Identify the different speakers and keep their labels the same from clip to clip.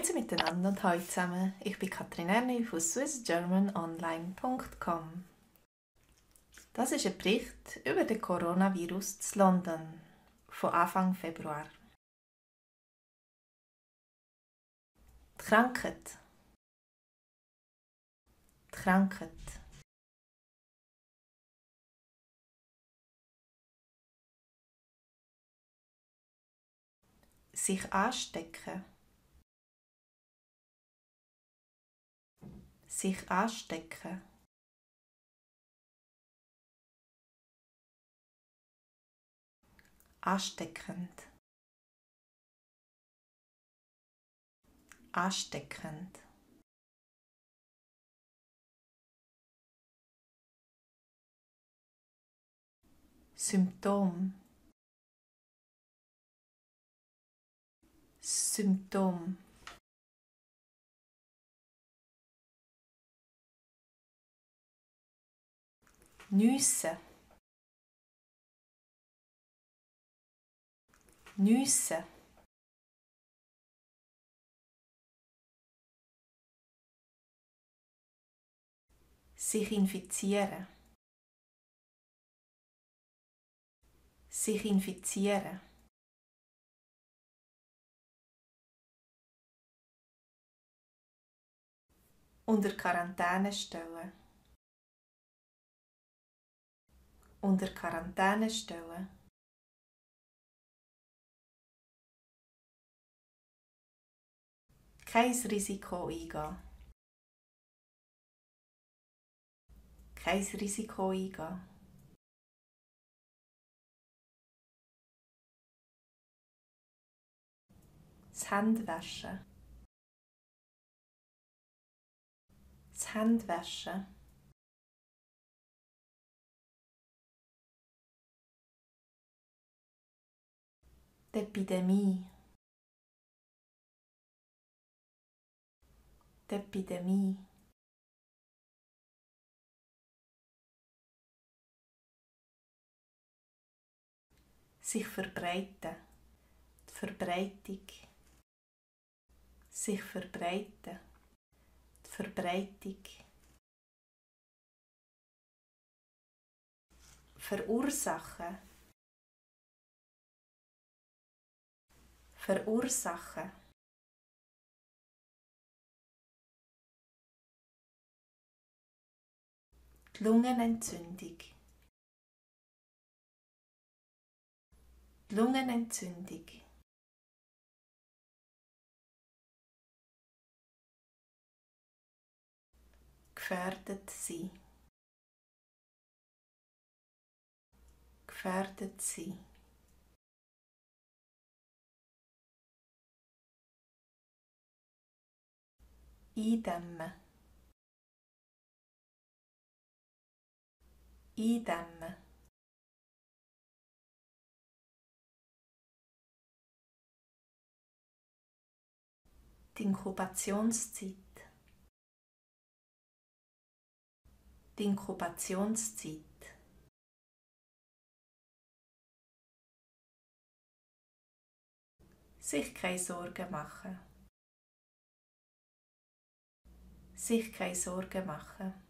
Speaker 1: Grüezi miteinander und hallo zusammen. Ich bin Katrin Erni von swissgermanonline.com. Das ist ein Bericht über den Coronavirus in London von Anfang Februar. Die Krankheit. Die Krankheit. Sich anstecken. Sich anstecken. Ansteckend. Ansteckend. Symptom. Symptom. Nüsse. Nüsse. Sich infizieren. Sich infizieren. Unter Quarantäne stellen. Unter Quarantäne stellen. Kein Risiko eingehen. Kein Risiko eingehen. Das Händewaschen. Das Händewaschen. Die Epidemie. Die Epidemie. Sich verbreiten. Die Verbreitung. Sich verbreiten. Die Verbreitung. Verursachen. Verursachen. Die Lungenentzündung. Die Lungenentzündung. Gefährdet sein. Gefährdet sein. Eindämmen. Eindämmen. Die Inkubationszeit. Die Inkubationszeit. Sich keine Sorgen machen. Sich keine Sorgen machen.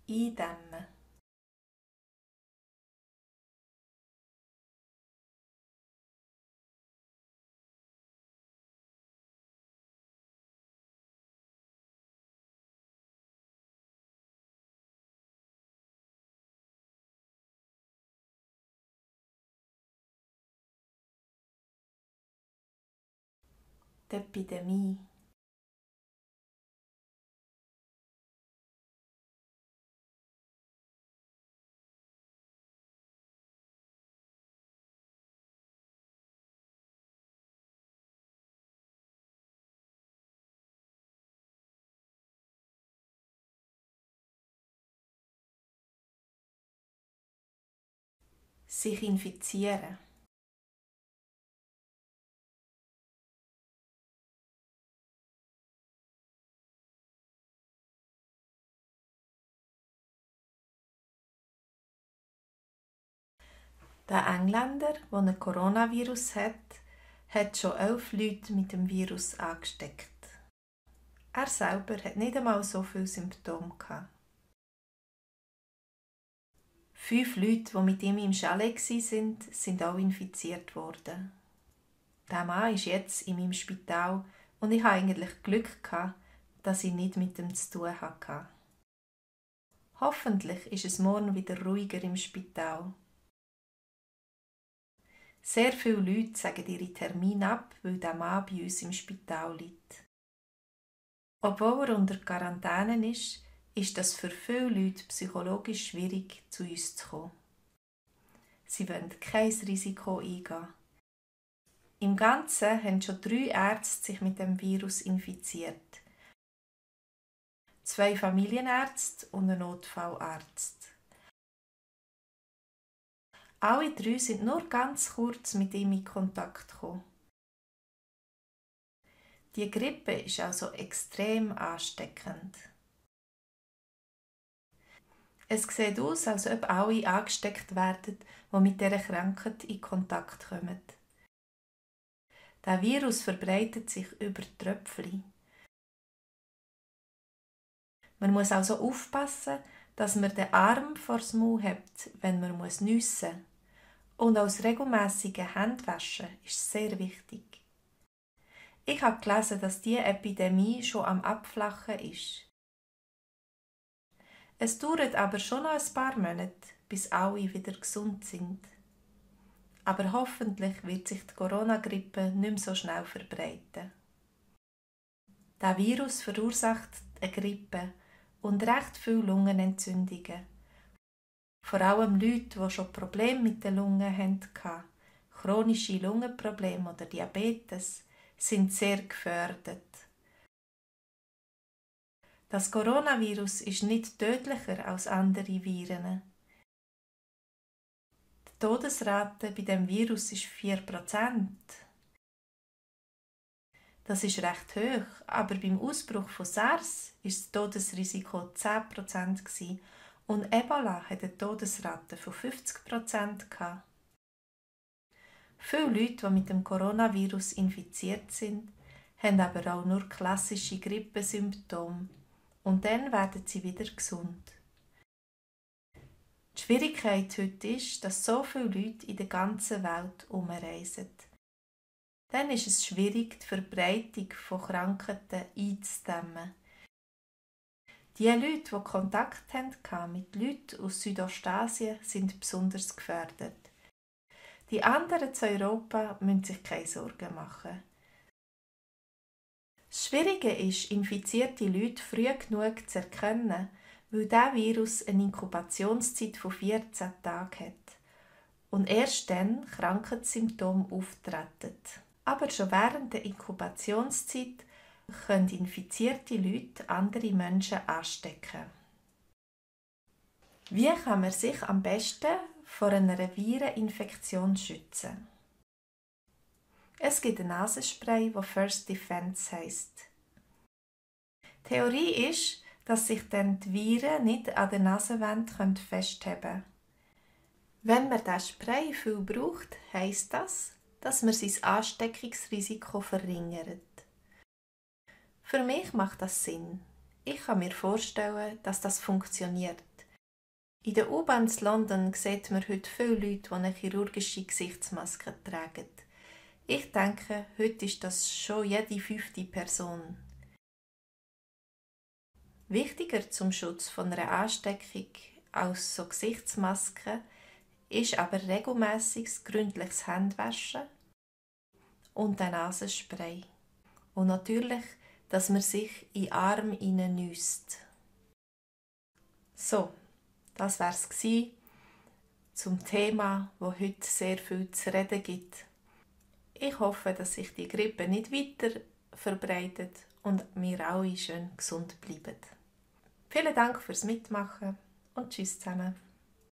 Speaker 1: Eindämmen. Die Epidemie. sich infizieren. Der Engländer, der ein Coronavirus hat schon 11 Leute mit dem Virus angesteckt. Er selber hat nicht einmal so viele Symptome gehabt. 5 Leute, die mit ihm im Chalet waren, sind auch infiziert worden. Der Mann ist jetzt in meinem Spital und ich hatte eigentlich Glück gehabt, dass ich nicht mit ihm zu tun hatte. Hoffentlich ist es morgen wieder ruhiger im Spital. Sehr viele Leute sagen ihre Termine ab, weil der Mann bei uns im Spital liegt. Obwohl er unter Quarantäne ist das für viele Leute psychologisch schwierig, zu uns zu kommen. Sie wollen kein Risiko eingehen. Im Ganzen haben schon 3 Ärzte sich mit dem Virus infiziert. 2 Familienärzte und ein Notfallarzt. Alle 3 sind nur ganz kurz mit ihm in Kontakt gekommen. Die Grippe ist also extrem ansteckend. Es sieht aus, als ob alle angesteckt werden, die mit dieser Krankheit in Kontakt kommen. Der Virus verbreitet sich über Tröpfchen. Man muss also aufpassen, dass man den Arm vors Maul hat, wenn man niesen muss. Und als regelmässige Händewaschen ist sehr wichtig. Ich habe gelesen, dass diese Epidemie schon am Abflachen ist. Es dauert aber schon noch ein paar Monate, bis alle wieder gesund sind. Aber hoffentlich wird sich die Corona-Grippe nicht mehr so schnell verbreiten. Der Virus verursacht eine Grippe und recht viele Lungenentzündungen. Vor allem Leute, die schon Probleme mit den Lungen hatten, chronische Lungenprobleme oder Diabetes, sind sehr gefährdet. Das Coronavirus ist nicht tödlicher als andere Viren. Die Todesrate bei dem Virus ist 4%. Das ist recht hoch, aber beim Ausbruch von SARS war das Todesrisiko 10% und Ebola hatte eine Todesrate von 50%. Viele Leute, die mit dem Coronavirus infiziert sind, haben aber auch nur klassische Grippesymptome und dann werden sie wieder gesund. Die Schwierigkeit heute ist, dass so viele Leute in der ganzen Welt herumreisen. Dann ist es schwierig, die Verbreitung von Krankheiten einzudämmen. Die Leute, die Kontakt hatten mit Leuten aus Südostasien, sind besonders gefährdet. Die anderen zu Europa müssen sich keine Sorgen machen. Das Schwierige ist, infizierte Leute früh genug zu erkennen, weil dieser Virus eine Inkubationszeit von 14 Tagen hat und erst dann Krankheitssymptome auftreten. Aber schon während der Inkubationszeit können infizierte Leute andere Menschen anstecken. Wie kann man sich am besten vor einer Vireninfektion schützen? Es gibt ein Nasenspray, das First Defense heisst. Die Theorie ist, dass sich dann die Viren nicht an der Nasenwand festheben können. Wenn man das Spray viel braucht, heisst das, dass man sein Ansteckungsrisiko verringert. Für mich macht das Sinn. Ich kann mir vorstellen, dass das funktioniert. In der U-Bahn in London sieht man heute viele Leute, die eine chirurgische Gesichtsmaske tragen. Ich denke, heute ist das schon jede 5. Person. Wichtiger zum Schutz von einer Ansteckung als so Gesichtsmasken ist aber regelmäßiges gründliches Händewaschen und ein Nasenspray. Und natürlich, dass man sich in den Arm niest. So, das wär's gsi zum Thema, wo heute sehr viel zu reden gibt. Ich hoffe, dass sich die Grippe nicht weiter verbreitet und wir alle schön gesund bleiben. Vielen Dank fürs Mitmachen und tschüss zusammen.